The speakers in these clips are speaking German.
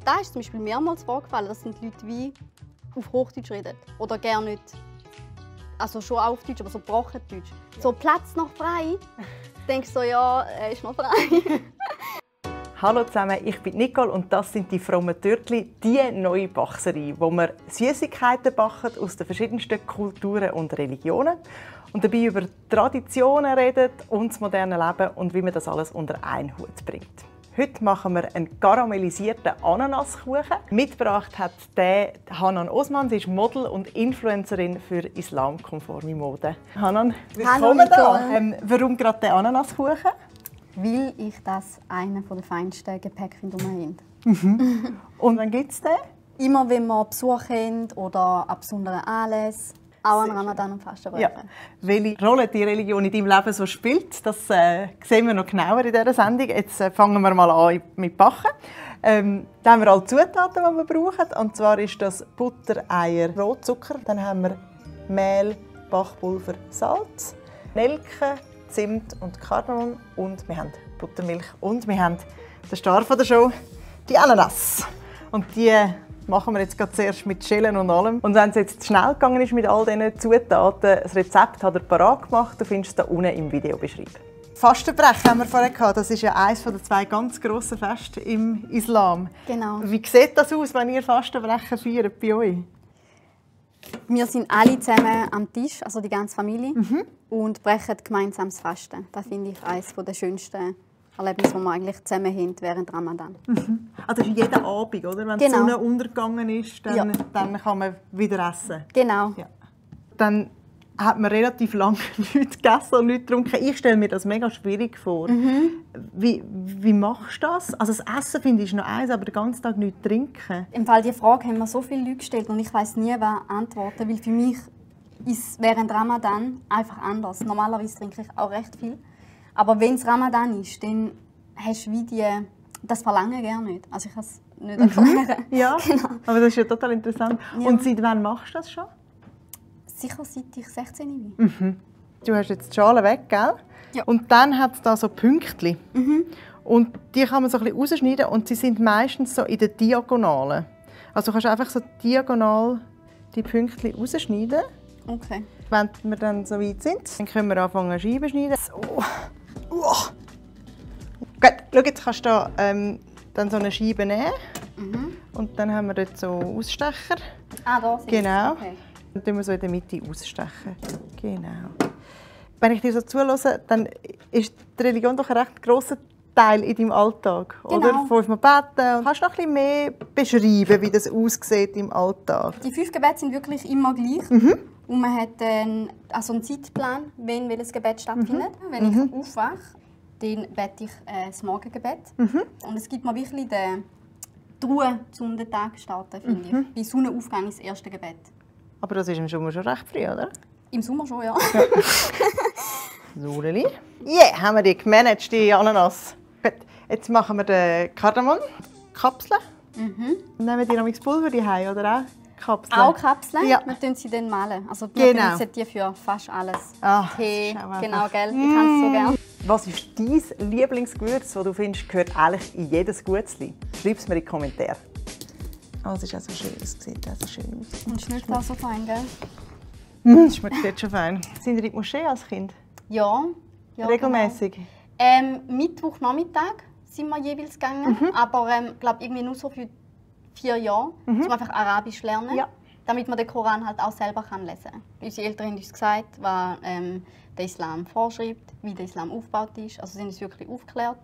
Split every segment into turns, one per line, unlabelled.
da ist zum Beispiel mehrmals vorgefallen, dass die Leute wie auf Hochdeutsch reden. Oder gerne nicht, also schon auch auf Deutsch, aber so gebrochen Deutsch. So «Platz noch frei?» Denkst du so, ja, ist noch frei.
Hallo zusammen, ich bin Nicole und das sind die frommen Türkli, die neue Bachserei, wo wir Süßigkeiten backen aus den verschiedensten Kulturen und Religionen und dabei über Traditionen reden und das moderne Leben und wie man das alles unter einen Hut bringt. Heute machen wir einen karamellisierten Ananaskuchen. Mitgebracht hat der Hanan Osman. Sie ist Model und Influencerin für islamkonforme Mode. Hanan, willkommen da. Warum gerade der Ananaskuchen?
Weil ich das einen der feinsten Gepäck finde, die wir haben.
Und wann gibt es den?
Immer wenn wir Besuch haben oder an besonderen Anlässen. Auch an Ramadan und Fastenwoche.
Ja. Welche Rolle die Religion in deinem Leben so spielt, das sehen wir noch genauer in dieser Sendung. Jetzt fangen wir mal an mit Backen. Da haben wir alle Zutaten, die wir brauchen. Und zwar ist das Butter, Eier, Rotzucker. Dann haben wir Mehl, Backpulver, Salz, Nelken, Zimt und Kardamom. Und wir haben Buttermilch. Und wir haben den Star der Show, die Ananas. Und die machen wir jetzt zuerst mit Schälen und allem. Und wenn es jetzt schnell gegangen ist mit all diesen Zutaten, das Rezept hat er parat gemacht. Du findest es hier unten im Video beschrieben. Fastenbrechen haben wir vorher gehabt. Das ist ja eines der zwei ganz grossen Feste im Islam.
Genau.
Wie sieht das aus, wenn ihr Fastenbrechen feiert bei euch?
Wir sind alle zusammen am Tisch, also die ganze Familie, und brechen gemeinsam das Fasten. Das finde ich eines der schönsten Erlebnisse, die wir eigentlich zusammen haben während Ramadan.
Also das ist jeden Abend, oder? Wenn
Genau.
die Sonne untergegangen ist, dann kann man wieder essen.
Genau.
Ja. Dann hat man relativ lange nichts gegessen und nichts getrunken. Ich stelle mir das mega schwierig vor. Wie machst du das? Also das Essen finde ich noch eins, aber den ganzen Tag nichts trinken.
Im Fall die Frage haben mir so viele Leute gestellt und ich weiß nie, wer antworten, weil für mich ist während Ramadan einfach anders. Normalerweise trinke ich auch recht viel, aber wenn es Ramadan ist, dann hast du wie das Verlangen gerne nicht. Also ich kann es nicht erklären.
Ja,
Genau.
aber das ist ja total interessant.
Ja.
Und seit wann machst du das schon?
Sicher seit ich 16 bin.
Du hast jetzt die Schale weg, gell?
Ja.
Und dann hat es da so Pünktchen. Und die kann man so ein bisschen rausschneiden und sie sind meistens so in der Diagonalen. Also du kannst einfach so diagonal die Pünktchen rausschneiden.
Okay.
Wenn wir dann so weit sind, dann können wir anfangen Scheiben schneiden. So. Gut, schau, jetzt kannst du da, dann so eine Scheibe nehmen. Und dann haben wir dort so Ausstecher.
Ah, da sind
Genau.
Okay.
Dann tun wir so in der Mitte ausstechen. Genau. Wenn ich dir so zuhöre, dann ist die Religion doch ein recht grosser Teil in deinem Alltag, oder?
Genau.
5-mal beten. Kannst du noch ein bisschen mehr beschreiben, wie das aussieht im Alltag?
Die 5 Gebete sind wirklich immer gleich. Und man hat einen Zeitplan, wenn welches Gebet stattfindet. Wenn ich aufwache, dann bete ich das Morgengebet. Und es gibt mir wirklich die Ruhe, um den Tag zu starten, finde ich. Bei Sonnenaufgang ist das erste Gebet.
Aber das ist im Sommer schon recht früh, oder?
Im Sommer schon, ja.
Luleli. Yeah, haben wir die gemanagt, die Ananas. Gut, jetzt machen wir den Kardamom-Kapseln. Nehmen die noch das Pulver daheim, oder auch Kapseln?
Auch Kapseln,
Ja.
wir tun sie dann malen. Also wir
Genau.
benutzen die für fast alles.
Ah,
Tee,
schau einfach.
genau, gell? Ich kann es so gerne.
Was ist dein Lieblingsgewürz, das du findest, gehört eigentlich in jedes Gutzli? Schreib es mir in die Kommentare. Oh, es ist auch so schön, es sieht auch so schön aus.
Und schmeckt auch so fein, gell?
Das schmeckt jetzt schon fein. Sind Sie in die Moschee als Kind?
Ja.
Regelmäßig?
Genau. Mittwochnachmittag sind wir jeweils gegangen, aber glaube irgendwie nur so für 4 Jahre, um einfach Arabisch lernen,
Ja.
damit man den Koran halt auch selber lesen kann. Unsere Eltern haben uns gesagt, was der Islam vorschreibt, wie der Islam aufgebaut ist. Also sie haben uns wirklich aufgeklärt.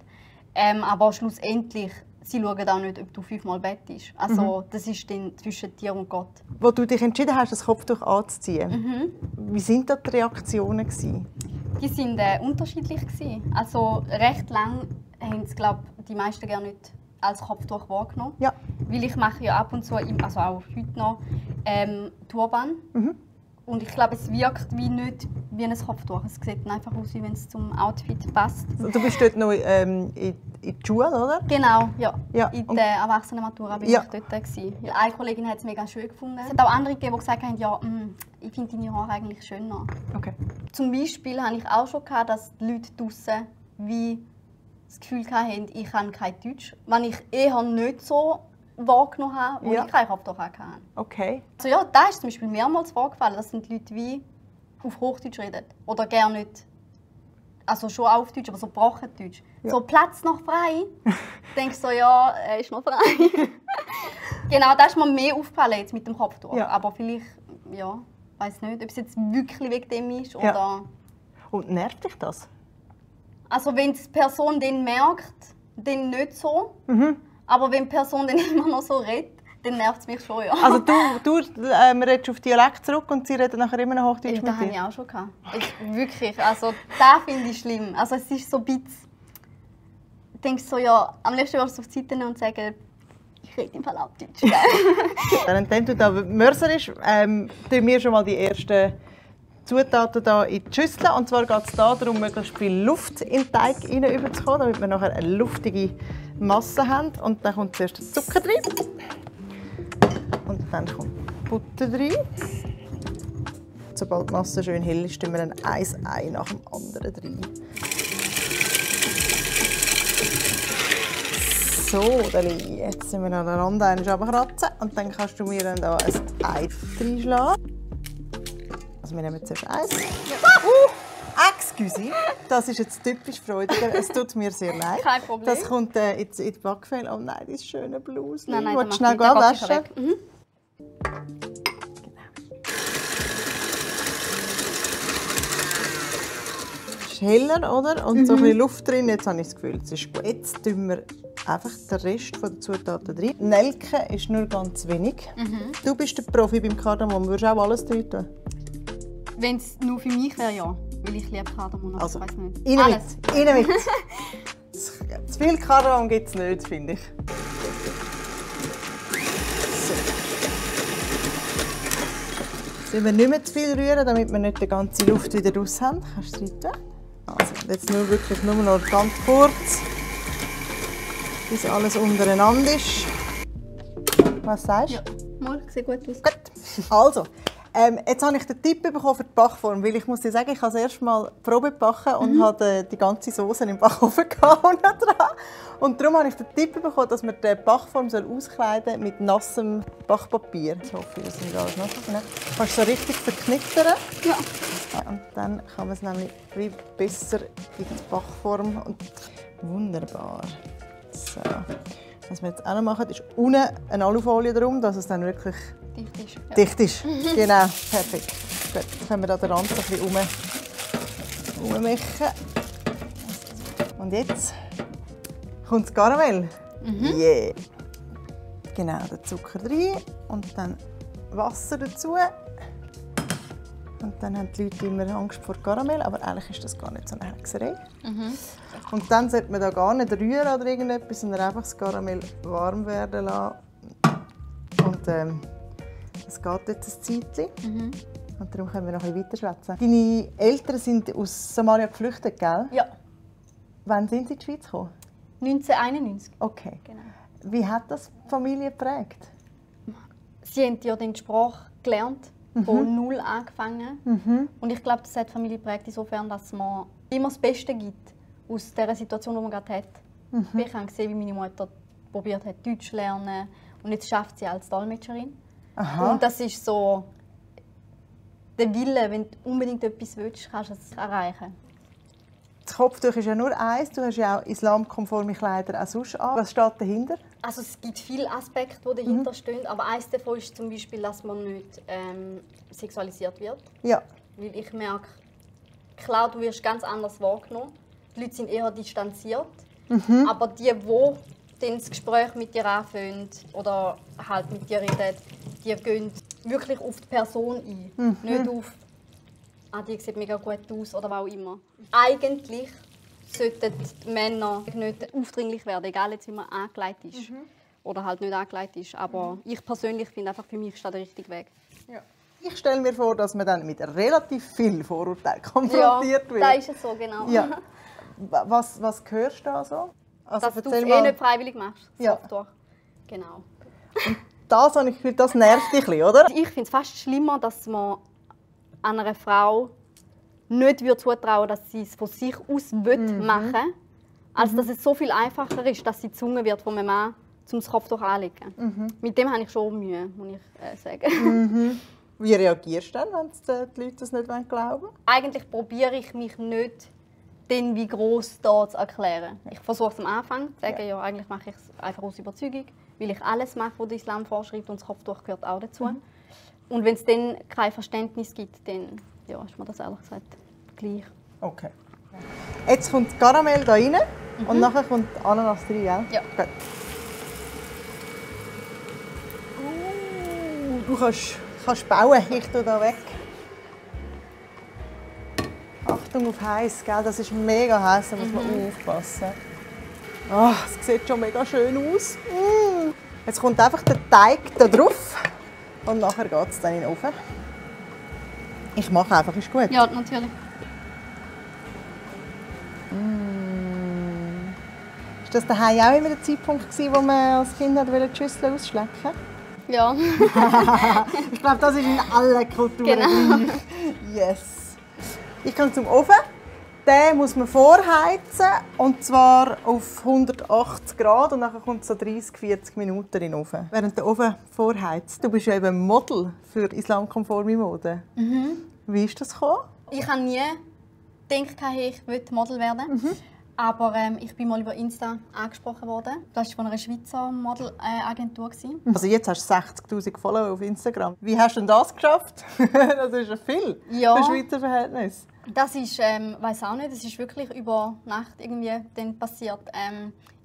Aber schlussendlich, sie schauen auch nicht, ob du 5-mal bettest. Also das ist dann zwischen dir und Gott.
Wo du dich entschieden hast, das Kopftuch anzuziehen, wie waren da die Reaktionen?
Die waren unterschiedlich. Also recht lang haben es, glaube ich, die meisten gar nicht als Kopftuch wahrgenommen.
Ja.
Weil ich mache ja ab und zu, also auch heute noch, Turban. Und ich glaube, es wirkt wie nicht wie ein Kopftuch. Es sieht dann einfach aus, wie wenn es zum Outfit passt.
Du bist dort noch in der Schule, oder?
Genau, ja.
Ja.
In der Erwachsenenmatura war
Ja.
ich dort. Ja, eine Kollegin hat es mega schön gefunden. Es hat auch andere gegeben, die gesagt haben, ja, ich finde deine Haare eigentlich schöner.
Okay.
Zum Beispiel hatte ich auch schon gehabt, dass die Leute draussen wie das Gefühl hatten, ich kann kein Deutsch. Was ich eher nicht so wahrgenommen habe, die
Ja.
ich eigentlich oft auch hatte.
Okay.
Also ja, da ist zum Beispiel mehrmals vorgefallen, dass sind Leute wie auf Hochdeutsch reden. Oder gerne nicht, also schon auf Deutsch, aber so Brachendeutsch.
Ja.
So «Platz noch frei?» Denkst du so, ja, er ist noch frei. Genau, da ist mir mehr aufgefallen jetzt mit dem Kopftuch.
Ja.
Aber vielleicht, ja, weiß nicht, ob es jetzt wirklich wegen dem ist
Ja.
oder...
Und nervt dich das?
Also wenn die Person den merkt, dann nicht so.
Mhm.
Aber wenn die Person dann immer noch so redet, dann nervt es mich schon, ja.
Also du redest auf Dialekt zurück und sie reden nachher immer noch Hochdeutsch
Ja,
mit
das habe
dir?
ich auch schon gehabt. Wirklich, also das finde ich schlimm. Also es ist so ein bisschen... Du denkst so, ja, am liebsten würdest du auf die Seite nehmen und sagen, ich rede im Fall auch Deutsch. Gell?
Während du da mörserisch, tun wir schon mal die ersten Zutaten hier in die Schüssel. Und zwar geht es darum, möglichst viel Luft in den Teig hineinzubekommen, damit wir nachher eine luftige Masse haben. Und dann kommt zuerst der Zucker rein. Und dann kommt Butter rein. Sobald die Masse schön hell ist, tun wir dann ein Ei nach dem anderen rein. So, Deli, jetzt sind wir an der Rand runterkratzen und dann kannst du mir dann hier ein Ei reinschlagen. Also wir nehmen zuerst eins. Excuse, das ist jetzt typisch Freudiger. Es tut mir sehr leid.
Kein Problem.
Das kommt jetzt in die Backfälle. Oh nein, das schöne Bluse.
Nein, nein,
Willst du
dann
schnell
mach ich-
abwaschen?
dann geht
Es ist heller, oder? Und so ein bisschen Luft drin. Jetzt habe ich das Gefühl, es ist gut. Jetzt tun wir einfach den Rest der Zutaten rein. Nelke ist nur ganz wenig. Du bist der Profi beim Kardamom. Würdest du auch alles drin tun?
Wenn es nur für mich wäre, ja. Weil ich liebe Kardamom, aber
Also,
ich weiß nicht.
rein
Alles.
mit, rein mit. Zu viel Kardamom gibt es nicht, finde ich. So. Sollen wir nicht mehr zu viel rühren, damit wir nicht die ganze Luft wieder raus haben? Kannst du es rein tun? Also, jetzt nur wirklich nur noch ganz kurz, bis alles untereinander ist. Was sagst du?
Ja, mal, sieht gut aus.
Gut. Also, jetzt habe ich den Tipp bekommen für die Backform, weil ich muss dir sagen, ich habe das erste Mal Probe gebacken und habe die ganze Soße im Backofen gehauen dran. Und darum habe ich den Tipp bekommen, dass man die Backform auskleiden soll mit nassem Backpapier. Ich hoffe, das sind alles nass. Du kannst so richtig verknittern.
Ja.
Und dann kann man es nämlich wie besser in die Backform. Und wunderbar. So. Was wir jetzt auch noch machen, ist unten eine Alufolie drum, dass es dann wirklich
Dicht ist. Ja.
dicht ist. Genau, perfekt. Gut, dann können wir da den Rand ein bisschen ummachen. Und jetzt kommt das Karamell. Yeah. Genau, den Zucker rein und dann Wasser dazu. Und dann haben die Leute immer Angst vor Karamell, aber eigentlich ist das gar nicht so eine Hexerei. Und dann sollte man da gar nicht rühren oder irgendetwas, sondern einfach das Karamell warm werden lassen. Und das geht jetzt ein Zeitchen. Und darum können wir noch ein bisschen weiterschwätzen. Deine Eltern sind aus Somalia geflüchtet, gell?
Ja.
Wann sind sie in die Schweiz gekommen?
1991.
Okay.
Genau.
Wie hat das die Familie geprägt?
Sie haben ja die Sprache gelernt, von null angefangen. Und ich glaube, das hat die Familie geprägt insofern, dass man immer das Beste gibt aus der Situation, die man gerade hat. Ich habe gesehen, wie meine Mutter probiert hat, Deutsch zu lernen. Und jetzt schafft sie als Dolmetscherin.
Aha.
Und das ist so der Wille, wenn du unbedingt etwas willst, kannst du es erreichen.
Das Kopftuch ist ja nur eins. Du hast ja auch islamkonforme Kleider auch sonst an. Was steht dahinter?
Also es gibt viele Aspekte, die dahinter stehen, aber eines davon ist zum Beispiel, dass man nicht sexualisiert wird.
Ja.
Weil ich merke, klar, du wirst ganz anders wahrgenommen. Die Leute sind eher distanziert. Aber die dann das Gespräch mit dir anfangen oder halt mit dir reden, die gehen wirklich auf die Person ein. Nicht auf, die sieht mega gut aus oder was auch immer. Eigentlich sollten die Männer nicht aufdringlich werden, egal jetzt, wie man angelegt ist. Oder halt nicht angelegt ist. Aber ich persönlich finde einfach, für mich ist das der richtige Weg.
Ja. Ich stelle mir vor, dass man dann mit relativ viel Vorurteilen konfrontiert wird.
Ja, das ist es so, genau.
Ja. Was hörst du da so? Also,
Dass du es nicht freiwillig machst.
Ja.
Durch. Genau.
Das habe ich gefühlt, das nervt dich ein bisschen, oder?
Ich finde es fast schlimmer, dass man einer Frau nicht zutrauen würde, dass sie es von sich aus machen will, als dass es so viel einfacher ist, dass sie gezwungen wird von einem Mann, um das Kopftuch anzulegen. Mit dem habe ich schon Mühe, muss ich sagen.
Wie reagierst du dann, wenn die Leute das nicht glauben wollen?
Eigentlich probiere ich mich nicht, den wie gross da zu erklären. Ich versuche es am Anfang zu sagen, ja, eigentlich mache ich es einfach aus Überzeugung, weil ich alles mache, was der Islam vorschreibt und das Kopftuch gehört auch dazu. Und wenn es dann kein Verständnis gibt, dann ja, ist mir das ehrlich gesagt gleich.
Okay. Jetzt kommt das Karamell hier rein und nachher kommt die Ananas rein, gell?
Ja.
Gut. Du kannst bauen, ich tue da weg. Achtung auf heiß, gell? Das ist mega heiß, da muss man aufpassen. Oh, es sieht schon mega schön aus. Jetzt kommt einfach der Teig da drauf und nachher geht es dann in den Ofen. Ich mache einfach, ist gut.
Ja, natürlich.
Ist das daheim auch immer der Zeitpunkt gewesen, wo man als Kind die Schüssel ausschlecken wollte?
Ja.
Ich glaube, das ist in allen Kulturen
Genau.
gleich. Yes. Ich komme zum Ofen. Den muss man vorheizen, und zwar auf 180 Grad. Und dann kommt es so 30-40 Minuten in den Ofen. Während der Ofen vorheizt. Du bist ja eben Model für islamkonforme Mode. Wie ist das gekommen?
Ich habe nie gedacht, ich will Model werden. Aber ich bin mal über Insta angesprochen worden. Das war von einer Schweizer Modelagentur.
Also jetzt hast du 60'000 Follower auf Instagram. Wie hast du denn das geschafft? Das ist ja viel
Ja.
für Schweizer Verhältnisse.
Das ist, weiß auch nicht, das ist wirklich über Nacht irgendwie dann passiert.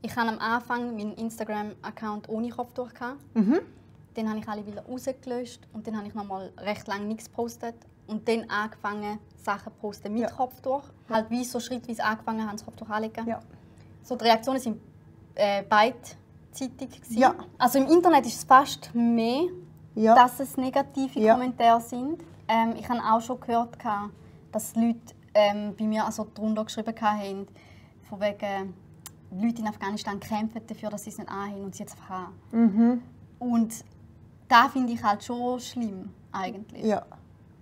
Ich hatte am Anfang meinen Instagram-Account ohne Kopftuch. Dann habe ich alle Bilder rausgelöscht und dann habe ich noch mal recht lange nichts gepostet. Und dann angefangen, Sachen zu posten mit Kopftuch. Halt wie so schrittweise angefangen haben, das Kopftuch anzulegen.
Ja.
So, die Reaktionen waren beidseitig.
Ja.
Also im Internet ist es fast mehr,
Ja.
dass es negative Kommentare sind. Ich habe auch schon gehört, dass Leute bei mir also darunter geschrieben haben, von wegen, Leute in Afghanistan kämpfen dafür, dass sie es nicht anhaben und sie jetzt einfach haben. Und das finde ich halt schon schlimm, eigentlich.
Ja.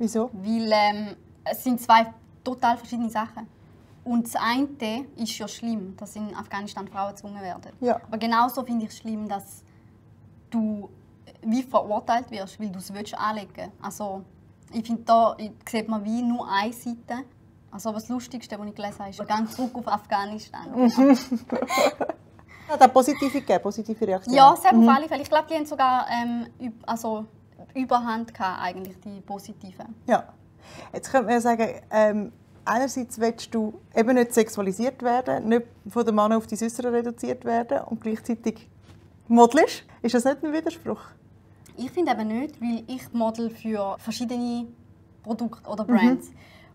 Wieso?
Weil es sind zwei total verschiedene Sachen. Und das eine ist ja schlimm, dass in Afghanistan Frauen gezwungen werden.
Ja.
Aber genauso finde ich es schlimm, dass du wie verurteilt wirst, weil du es anlegen willst. Also, ich finde, da sieht man wie nur eine Seite. Also das Lustigste, was ich gelesen habe, ist «Gang zurück auf Afghanistan».
Hat auch positive Reaktionen?
Ja, sehr auf alle Fälle. Ich glaube, die haben sogar Überhand gehabt, eigentlich, die positiven.
Ja. Jetzt könnte man ja sagen, einerseits willst du eben nicht sexualisiert werden, nicht von den Männern auf die Äußeren reduziert werden und gleichzeitig modelst. Ist das nicht ein Widerspruch?
Ich finde eben nicht, weil ich model für verschiedene Produkte oder Brands.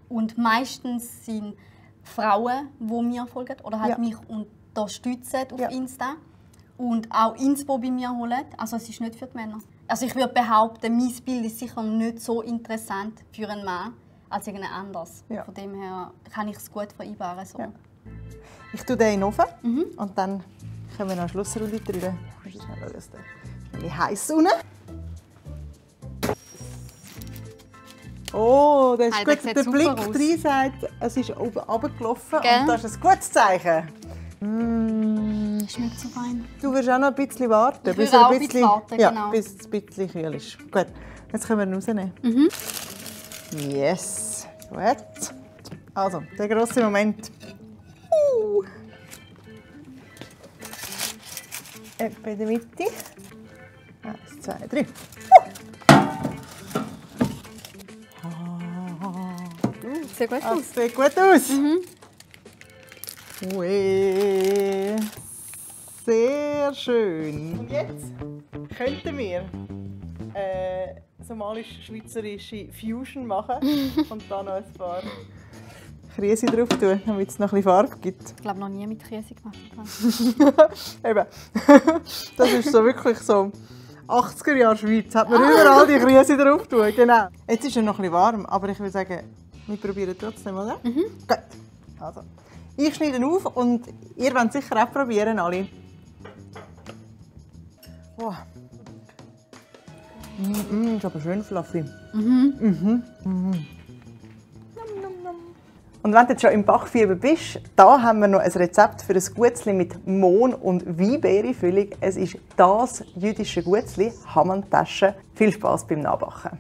Und meistens sind Frauen, die mir folgen oder halt mich unterstützen auf Insta. Und auch Inspo bei mir holen. Also es ist nicht für die Männer. Also ich würde behaupten, mein Bild ist sicher nicht so interessant für einen Mann als irgendein anderes.
Ja.
Von dem her kann ich es gut vereinbaren. So.
Ja. Ich tue den in den Ofen und dann können wir noch eine Schlussrunde drüber. Das ist ein bisschen heiß unten. Oh, das ist
Hey,
gut.
das
Der
sieht
Blick
super aus.
rein sagt, es ist oben runtergelaufen
Gell?
und das ist ein gutes Zeichen.
Schmeckt so fein.
Du wirst auch noch ein bisschen warten.
Ich würde auch ein bisschen warten,
ja,
genau.
bis es ein bisschen kühl ist. Gut, jetzt können wir ihn rausnehmen. Yes, gut. Also, der grosse Moment. Etwa in der Mitte. 1, 2, 3.
Sieht gut aus.
Das sieht gut aus. Ui. Sehr schön. Und jetzt könnten wir somalisch-schweizerische Fusion machen und dann noch ein paar Krise drauf tun, damit es noch ein bisschen Farbe gibt.
Ich glaube, noch nie mit Käse gemacht.
Eben. Das ist so wirklich so 80er Jahre Schweiz. Hat man überall die Krise drauf tun. Genau. Jetzt ist er noch ein bisschen warm, aber ich würde sagen, wir probieren trotzdem, oder? Gut. Also, ich schneide ihn auf und ihr wollt sicher auch probieren, alle. Wow. Ist aber schön fluffy. Nom, nom, nom. Und wenn du jetzt schon im Backfieber bist, da haben wir noch ein Rezept für ein Guetzli mit Mohn- und Weinbeerenfüllung. Es ist das jüdische Guetzli, Hamantasche. Viel Spaß beim Nachbacken.